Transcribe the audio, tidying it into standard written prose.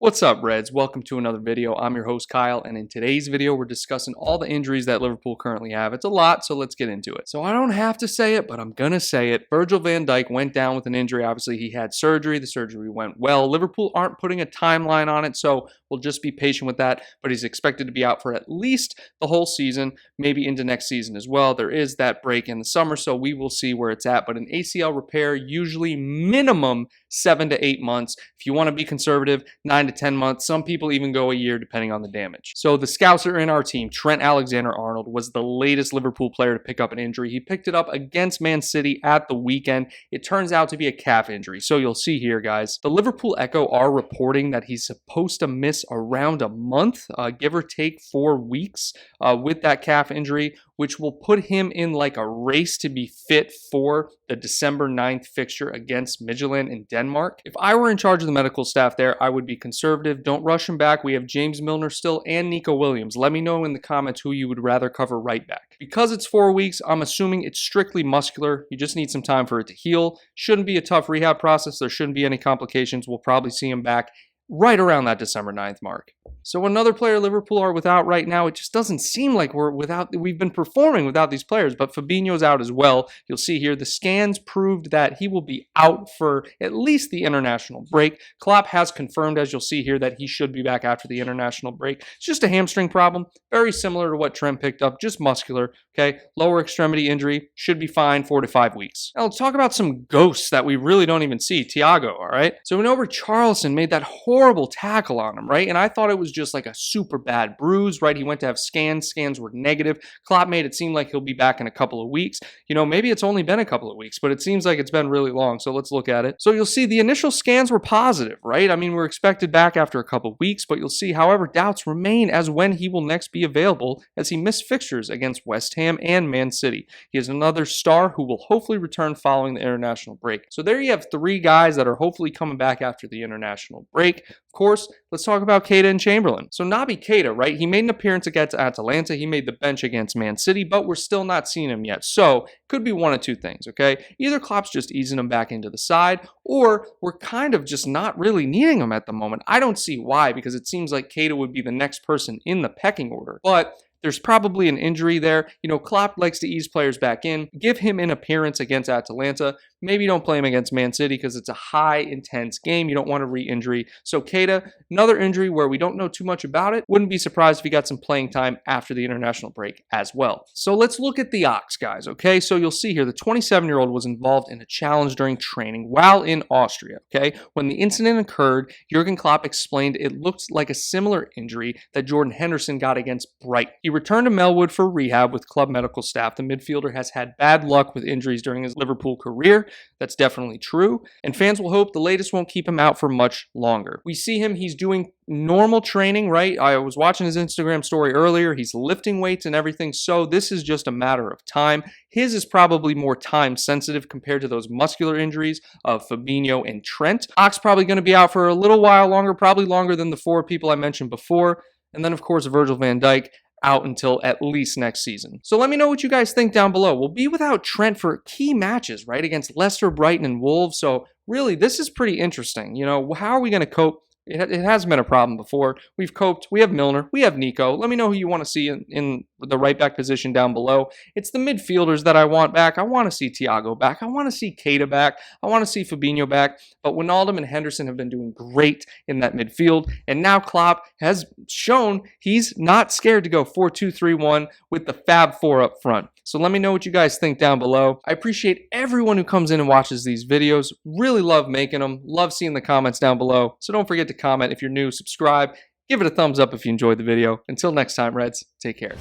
What's up, Reds? Welcome to another video. I'm your host, Kyle, and in today's video, we're discussing all the injuries that Liverpool currently have. It's a lot, so let's get into it. So I don't have to say it, but I'm gonna say it. Virgil van Dijk went down with an injury. Obviously, he had surgery. The surgery went well. Liverpool aren't putting a timeline on it, so we'll just be patient with that, but he's expected to be out for at least the whole season, maybe into next season as well. There is that break in the summer, so we will see where it's at, but an ACL repair, usually minimum 7 to 8 months. If you want to be conservative, 9 to 10 months. Some people even go a year depending on the damage. So the scouser in our team, Trent Alexander Arnold, was the latest Liverpool player to pick up an injury. He picked it up against Man City at the weekend. It turns out to be a calf injury. So you'll see here, guys. The Liverpool Echo are reporting that he's supposed to miss around a month, give or take 4 weeks with that calf injury, which will put him in like a race to be fit for the December 9th fixture against Midtjylland in Denmark. If I were in charge of the medical staff there, I would be conservative. Don't rush him back. We have James Milner still and Nico Williams. Let me know in the comments who you would rather cover right back. Because it's 4 weeks, I'm assuming it's strictly muscular. You just need some time for it to heal. Shouldn't be a tough rehab process. There shouldn't be any complications. We'll probably see him back right around that December 9th mark. So another player Liverpool are without right now. It just doesn't seem like we've been performing without these players, but Fabinho's out as well. You'll see here the scans proved that he will be out for at least the international break. Klopp has confirmed, as you'll see here, that he should be back after the international break. It's just a hamstring problem, very similar to what Trent picked up, just muscular, okay? Lower extremity injury, should be fine 4 to 5 weeks. Now let's talk about some ghosts that we really don't even see. Thiago, all right? So we know Richarlison made that horrible tackle on him, right? And I thought it was just like a super bad bruise, right? He went to have scans. Scans were negative. Klopp made it seem like he'll be back in a couple of weeks. You know, maybe it's only been a couple of weeks, but it seems like it's been really long. So let's look at it. So you'll see the initial scans were positive, right? I mean, we're expected back after a couple of weeks, but you'll see, however, doubts remain as when he will next be available as he missed fixtures against West Ham and Man City. He is another star who will hopefully return following the international break. So there you have 3 guys that are hopefully coming back after the international break. Of course, let's talk about Keita and Chamberlain. So Naby Keita, right? He made an appearance against Atalanta. He made the bench against Man City, but we're still not seeing him yet. So could be one of 2 things, okay? Either Klopp's just easing him back into the side, or we're kind of just not really needing him at the moment. I don't see why, because it seems like Keita would be the next person in the pecking order. But there's probably an injury there. You know, Klopp likes to ease players back in. Give him an appearance against Atalanta. Maybe don't play him against Man City because it's a high, intense game. You don't want a re-injury. So Keita, another injury where we don't know too much about it. Wouldn't be surprised if he got some playing time after the international break as well. So let's look at the Ox, guys, okay? So you'll see here, the 27-year-old was involved in a challenge during training while in Austria, okay? When the incident occurred, Jurgen Klopp explained it looked like a similar injury that Jordan Henderson got against Brighton. He returned to Melwood for rehab with club medical staff. The midfielder has had bad luck with injuries during his Liverpool career. That's definitely true. And fans will hope the latest won't keep him out for much longer. We see him, he's doing normal training, right? I was watching his Instagram story earlier. He's lifting weights and everything. So this is just a matter of time. His is probably more time sensitive compared to those muscular injuries of Fabinho and Trent. Ox probably going to be out for a little while longer, probably longer than the 4 people I mentioned before. And then, of course, Virgil van Dijk out until at least next season. So let me know what you guys think down below. We'll be without Trent for key matches, right? Against Leicester, Brighton, and Wolves. So really, this is pretty interesting. You know, how are we going to cope? It has been a problem before. We've coped. We have Milner. We have Nico. Let me know who you want to see in the right back position down below. It's the midfielders that I want back. I want to see Thiago back. I want to see Keita back. I want to see Fabinho back. But Wijnaldum and Henderson have been doing great in that midfield. And now Klopp has shown he's not scared to go 4-2-3-1 with the Fab 4 up front. So let me know what you guys think down below. I appreciate everyone who comes in and watches these videos. Really love making them. Love seeing the comments down below. So don't forget to comment if you're new, subscribe, give it a thumbs up if you enjoyed the video. Until next time, Reds, take care.